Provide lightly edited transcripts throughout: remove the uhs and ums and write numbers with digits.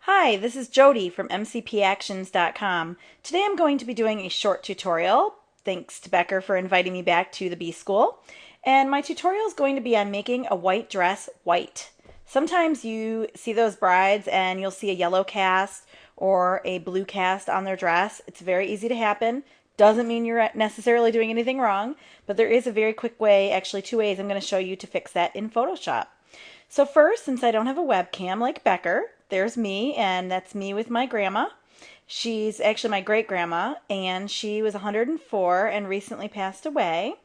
Hi, this is Jody from mcpactions.com. Today I'm going to be doing a short tutorial. Thanks to Becker for inviting me back to the B School. And my tutorial is going to be on making a white dress white. Sometimes you see those brides and you'll see a yellow cast or a blue cast on their dress. It's very easy to happen. Doesn't mean you're necessarily doing anything wrong, but there is a very quick way, actually two ways I'm going to show you to fix that in Photoshop. So first, since I don't have a webcam like Becker, there's me, and that's me with my grandma. She's actually my great-grandma, and she was 104 and recently passed away.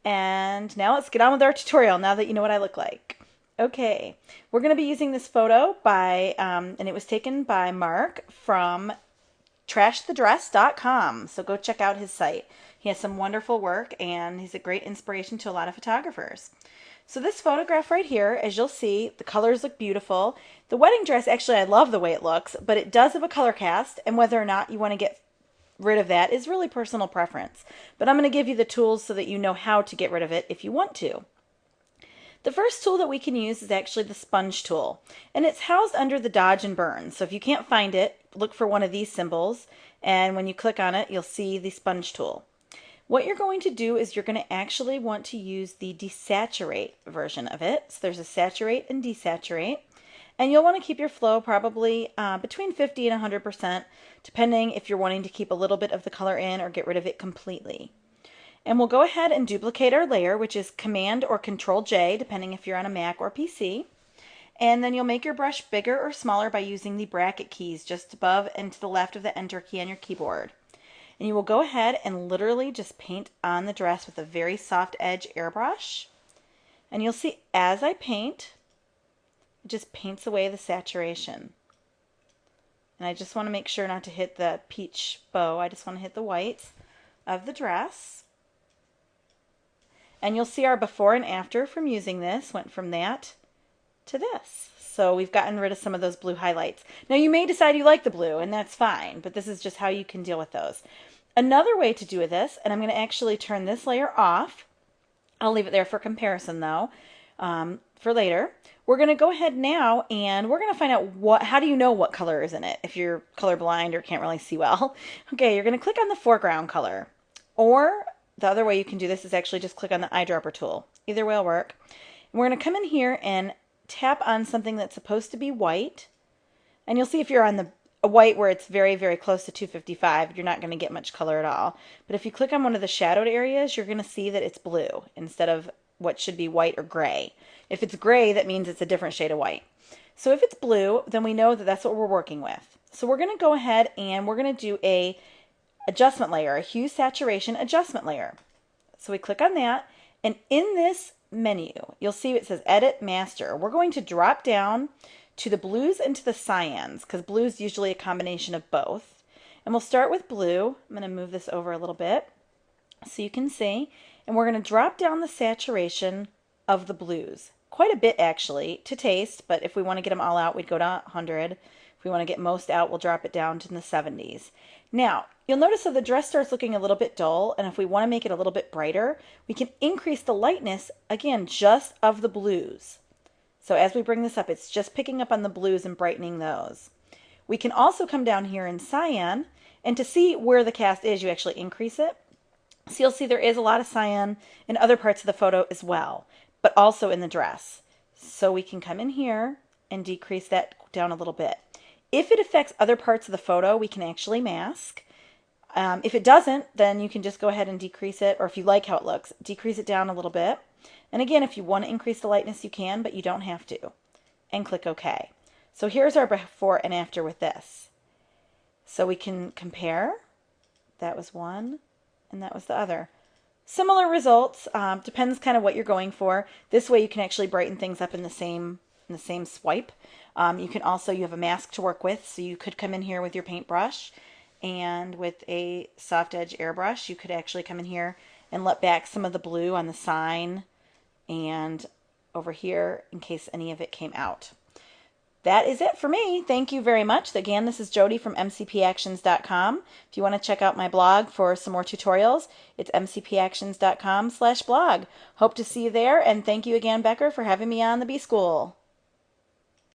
And now let's get on with our tutorial now that you know what I look like. Okay, we're going to be using this photo and it was taken by Mark from trashthedress.com, so go check out his site. He has some wonderful work, and he's a great inspiration to a lot of photographers. So this photograph right here, as you'll see, the colors look beautiful. The wedding dress, actually, I love the way it looks, but it does have a color cast, and whether or not you want to get rid of that is really personal preference. But I'm going to give you the tools so that you know how to get rid of it if you want to. The first tool that we can use is actually the sponge tool, and it's housed under the dodge and burn. So if you can't find it, look for one of these symbols, and when you click on it, you'll see the sponge tool. What you're going to do is you're going to actually want to use the desaturate version of it. So there's a saturate and desaturate. And you'll want to keep your flow probably between 50 and 100%, depending if you're wanting to keep a little bit of the color in or get rid of it completely. And we'll go ahead and duplicate our layer, which is Command or Control J, depending if you're on a Mac or PC. And then you'll make your brush bigger or smaller by using the bracket keys just above and to the left of the Enter key on your keyboard. And you will go ahead and literally just paint on the dress with a very soft edge airbrush. And you'll see as I paint, it just paints away the saturation. And I just want to make sure not to hit the peach bow. I just want to hit the whites of the dress. And you'll see our before and after from using this went from that to this. So we've gotten rid of some of those blue highlights. Now you may decide you like the blue, and that's fine, but this is just how you can deal with those. Another way to do this, and I'm going to actually turn this layer off. I'll leave it there for comparison though, for later. We're going to go ahead now and we're going to find out how do you know what color is in it if you're colorblind or can't really see well. Okay, you're going to click on the foreground color, or the other way you can do this is actually just click on the eyedropper tool. Either way will work. And we're going to come in here and tap on something that's supposed to be white, and you'll see if you're on a white where it's very, very close to 255, you're not going to get much color at all. But if you click on one of the shadowed areas, you're going to see that it's blue instead of what should be white or gray. If it's gray, that means it's a different shade of white. So if it's blue, then we know that that's what we're working with. So we're going to go ahead and we're going to do a adjustment layer, a hue saturation adjustment layer. So we click on that, and in this menu, you'll see it says Edit Master. We're going to drop down to the blues and to the cyans, because blue is usually a combination of both. And we'll start with blue. I'm going to move this over a little bit so you can see. And we're going to drop down the saturation of the blues. Quite a bit actually to taste, but if we want to get them all out, we'd go to 100. If we want to get most out, we'll drop it down to the 70s. Now, you'll notice that the dress starts looking a little bit dull, and if we want to make it a little bit brighter, we can increase the lightness, again, just of the blues. So as we bring this up, it's just picking up on the blues and brightening those. We can also come down here in cyan, and to see where the cast is, you actually increase it. So you'll see there is a lot of cyan in other parts of the photo as well, but also in the dress. So we can come in here and decrease that down a little bit. If it affects other parts of the photo, we can actually mask. If it doesn't, then you can just go ahead and decrease it, or if you like how it looks, decrease it down a little bit. And again, if you want to increase the lightness, you can, but you don't have to. And click OK. So here's our before and after with this. So we can compare. That was one, and that was the other. Similar results, depends kind of what you're going for. This way you can actually brighten things up in the same swipe. You can also, you have a mask to work with, so you could come in here with your paintbrush, and with a soft edge airbrush, you could actually come in here and let back some of the blue on the sign and over here in case any of it came out. That is it for me. Thank you very much. Again, this is Jody from mcpactions.com. If you want to check out my blog for some more tutorials, it's mcpactions.com/blog. Hope to see you there, and thank you again, Becker, for having me on the B School.